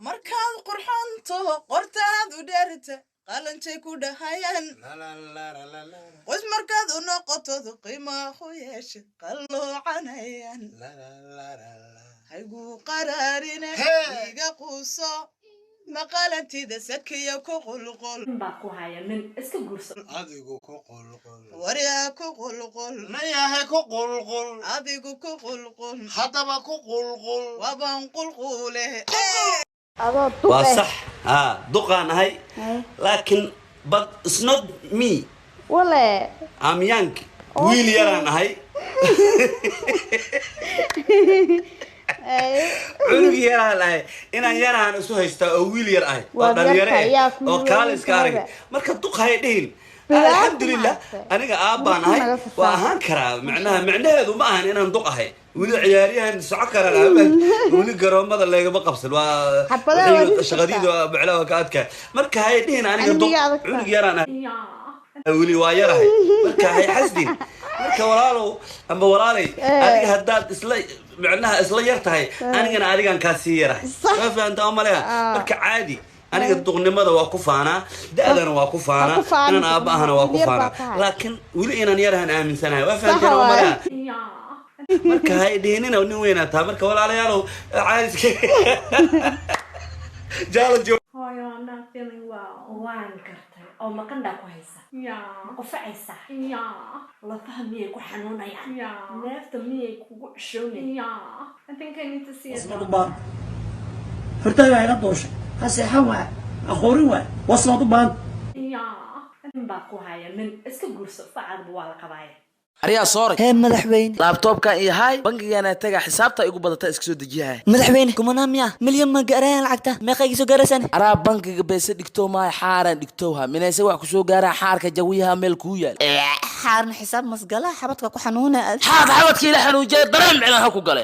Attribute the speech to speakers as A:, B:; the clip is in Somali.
A: markaad qurxanto qortaad u dheerta qalantay ku dhahayaan qoys markaad u noqotod qiimaa ku yeesha qalloocanayaan haygu qaraarine iga quuso maqalantida sakiya ku qulqul
B: baa ku haya nin iska guurso
C: adigu ku qulqul
A: wariya ku qulqul
C: nayahay ku qulqul
A: adigu ku qulqul
C: haddaba ku qulqul
A: waban qulqule
D: waa sax duqaan ahay laakiin but it's not me
E: wale
D: I'm young wiil yaraan ahay cunug yaraan ahay inaan yaraan isu haystaa oo wiil yar ahay oo dhalinyaro ah oo kaaliska arag marka duqahay dhihin alxamdulillah aniga aabbaan ahay waa ahaan karaa macnaheedu ma ahan inaan duq ahay weli ciyaaryahan soco karaan weli garoomada leegama qabsan waa shaqadiidu maclaha ka adkaa marka hay dhihin aniga duq cunug yaraan ahay weli waa yarahay marka hay xasdin marka walaalow amba walaalay adiga haddaad isla macnaha isla yar tahay anigana adigan kaa sii yarahay waa fahantaa maleha marka caadi aniga duqnimada waa ku faanaa da'dana waa ku faanaa inaan aabba ahana waa ku faanaa laakiin weli inaan yarahan aaminsanahay waa fahantaa maleha marka hay dhihinina nin weynaa taha marka walaalayaalow caadiska challenge
B: hooyo I'm not feeling well waan gartay oo maqandhaa ku haysa ma qufacaysa lafaha miyay ku xanuunayaan neefta miyay kugu cushoonayaan I think I need to see it
F: hortay waa ila dooshay haseexan waa aqoorin waa wasnad u baan
B: nin baa ku haya nin iska guurso facadba waa la qabaaya
G: ariyaa sooray
E: hee madaxweyne
G: laabtoobkan iyo hay bangigaana taga xisaabta igu badata iska soo dejiyahay
E: madaxweyne kumana miya milyan ma gaarayaan lacagta meeqayga soo gaaraysan
G: araa bangiga beese dhigto maay xaaraan dhigtowha minayse wax kusoo gaaraa xaarka jawiyaha meel kuu yaal
E: xaarna xisaab masgala xabadka ku xanuuna
G: xaad xabadkii la xanuujiyay dareen micnaha ku gale